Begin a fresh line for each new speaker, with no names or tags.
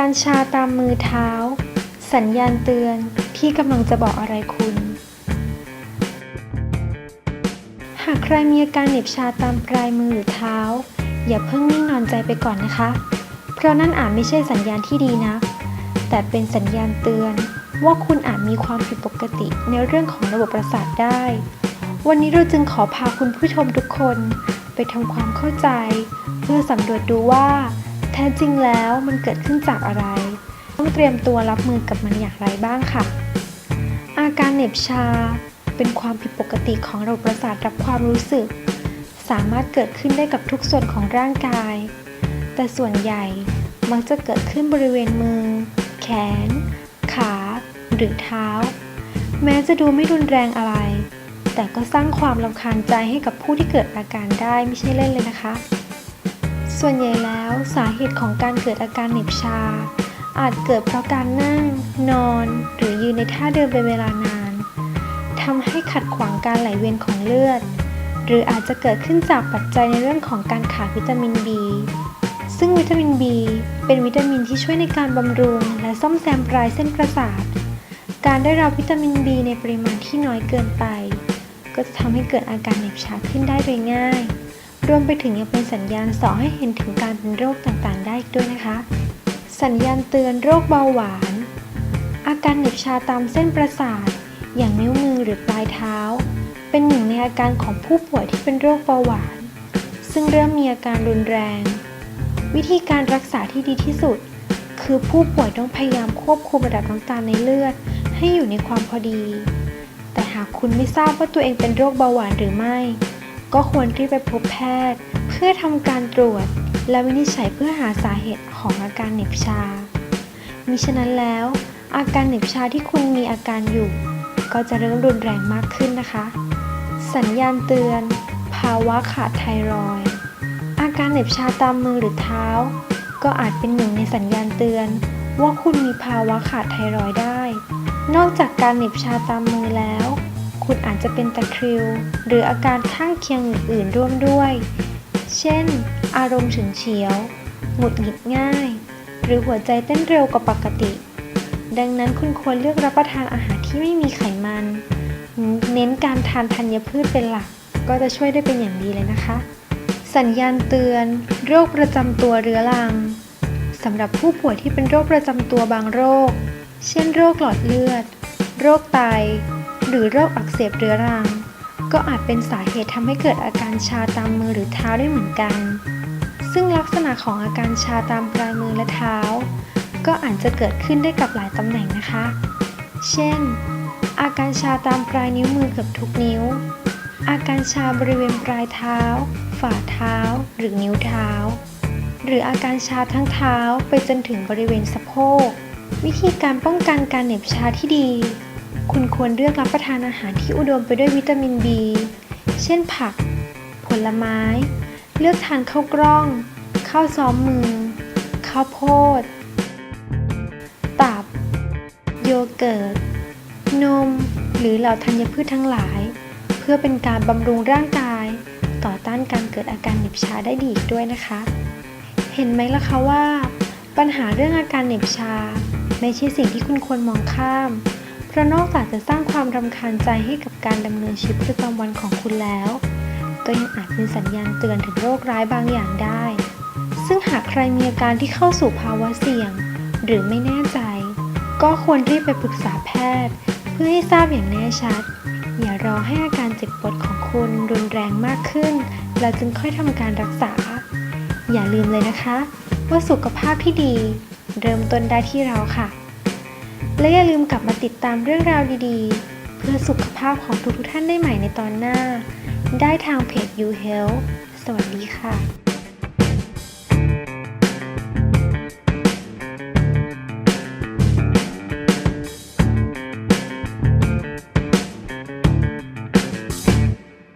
การชาตามมือเท้าสัญญาณเตือนที่กำลังจะบอกอะไรคุณหากใครมีอาการเหน็บชาตามปลายมือหรือเท้าอย่าเพิ่งนิ่งนอนใจไปก่อนนะคะเพราะนั่นอาจไม่ใช่สัญญาณที่ดีนะแต่เป็นสัญญาณเตือนว่าคุณอาจมีความผิดปกติในเรื่องของระบบประสาทได้วันนี้เราจึงขอพาคุณผู้ชมทุกคนไปทำความเข้าใจเพื่อสำรวจดูว่าแท้จริงแล้วมันเกิดขึ้นจากอะไรต้องเตรียมตัวรับมือกับมันอย่างไรบ้างค่ะอาการเหน็บชาเป็นความผิดปกติของระบบประสาทรับความรู้สึกสามารถเกิดขึ้นได้กับทุกส่วนของร่างกายแต่ส่วนใหญ่มักจะเกิดขึ้นบริเวณมือแขนขาหรือเท้าแม้จะดูไม่รุนแรงอะไรแต่ก็สร้างความรำคาญใจให้กับผู้ที่เกิดอาการได้ไม่ใช่เล่นเลยนะคะส่วนใหญ่แล้วสาเหตุของการเกิดอาการเหน็บชาอาจเกิดเพราะการนั่งนอนหรือยืนในท่าเดิมเป็นเวลานานทำให้ขัดขวางการไหลเวียนของเลือดหรืออาจจะเกิดขึ้นจากปัจจัยในเรื่องของการขาดวิตามิน B ซึ่งวิตามิน B เป็นวิตามินที่ช่วยในการบำรุงและซ่อมแซมปลายเส้นประสาทการได้รับวิตามิน B ในปริมาณที่น้อยเกินไปก็จะทำให้เกิดอาการเหน็บชาขึ้นได้โดยง่ายรวมไปถึงยังเป็นสัญญาณส่อให้เห็นถึงการเป็นโรคต่างๆได้อีกด้วยนะคะสัญญาณเตือนโรคเบาหวานอาการเหน็บชาตามเส้นประสาทอย่างนิ้วมือหรือปลายเท้าเป็นหนึ่งในอาการของผู้ป่วยที่เป็นโรคเบาหวานซึ่งเริ่มมีอาการรุนแรงวิธีการรักษาที่ดีที่สุดคือผู้ป่วยต้องพยายามควบคุมระดับน้ำตาลในเลือดให้อยู่ในความพอดีแต่หากคุณไม่ทราบว่าตัวเองเป็นโรคเบาหวานหรือไม่ก็ควรรีบไปพบแพทย์เพื่อทำการตรวจและวินิจฉัยเพื่อหาสาเหตุของอาการเหน็บชามิฉะนั้นแล้วอาการเหน็บชาที่คุณมีอาการอยู่ก็จะเริ่มรุนแรงมากขึ้นนะคะสัญญาณเตือนภาวะขาดไทรอยด์อาการเหน็บชาตามมือหรือเท้าก็อาจเป็นหนึ่งในสัญญาณเตือนว่าคุณมีภาวะขาดไทรอยด์ได้นอกจากการเหน็บชาตามมือแล้วคุณอาจจะเป็นตะคริวหรืออาการข้างเคียงอื่นๆร่วมด้วยเช่นอารมณ์ฉุนเฉียวหงุดหงิดง่ายหรือหัวใจเต้นเร็วกว่าปกติดังนั้นคุณควรเลือกรับประทานอาหารที่ไม่มีไขมันเน้นการทานธัญพืชเป็นหลักก็จะช่วยได้เป็นอย่างดีเลยนะคะสัญญาณเตือนโรคประจำตัวเรื้อรังสำหรับผู้ป่วยที่เป็นโรคประจำตัวบางโรคเช่นโรคหลอดเลือดโรคไตหรือโรคอักเสบเรื้อรังก็อาจเป็นสาเหตุทำให้เกิดอาการชาตามมือหรือเท้าได้เหมือนกันซึ่งลักษณะของอาการชาตามปลายมือและเท้าก็อาจจะเกิดขึ้นได้กับหลายตำแหน่งนะคะเช่นอาการชาตามปลายนิ้วมือเกือบทุกนิ้วอาการชาบริเวณปลายเท้าฝ่าเท้าหรือนิ้วเท้าหรืออาการชาทั้งเท้าไปจนถึงบริเวณสะโพกวิธีการป้องกันการเหน็บชาที่ดีคุณควรเลือกรับประทานอาหารที่อุดมไปด้วยวิตามิน B เช่นผักผลไม้เลือกทานข้าวกล้องข้าวซ้อมมือข้าวโพดตับโยเกิร์ตนมหรือเหล่าธัญพืชทั้งหลายเพื่อเป็นการบำรุงร่างกายต่อต้านการเกิดอาการเหน็บชาได้ดีอีกด้วยนะคะเห็นไหมล่ะคะว่าปัญหาเรื่องอาการเหน็บชาไม่ใช่สิ่งที่คุณควรมองข้ามเพราะนอกจากจะสร้างความรำคาญใจให้กับการดำเนินชีวิตประจำวันของคุณแล้วก็ยังอาจเป็นสัญญาณเตือนถึงโรคร้ายบางอย่างได้ซึ่งหากใครมีอาการที่เข้าสู่ภาวะเสี่ยงหรือไม่แน่ใจก็ควรรีบไปปรึกษาแพทย์เพื่อให้ทราบอย่างแน่ชัดอย่ารอให้อาการเจ็บปวดของคุณรุนแรงมากขึ้นแล้วจึงค่อยทำการรักษาอย่าลืมเลยนะคะว่าสุขภาพที่ดีเริ่มต้นได้ที่เราค่ะและอย่าลืมกลับมาติดตามเรื่องราวดีๆเพื่อสุขภาพของทุกท่านได้ใหม่ในตอนหน้าได้ทางเพจ You Health สวัสดีค่ะ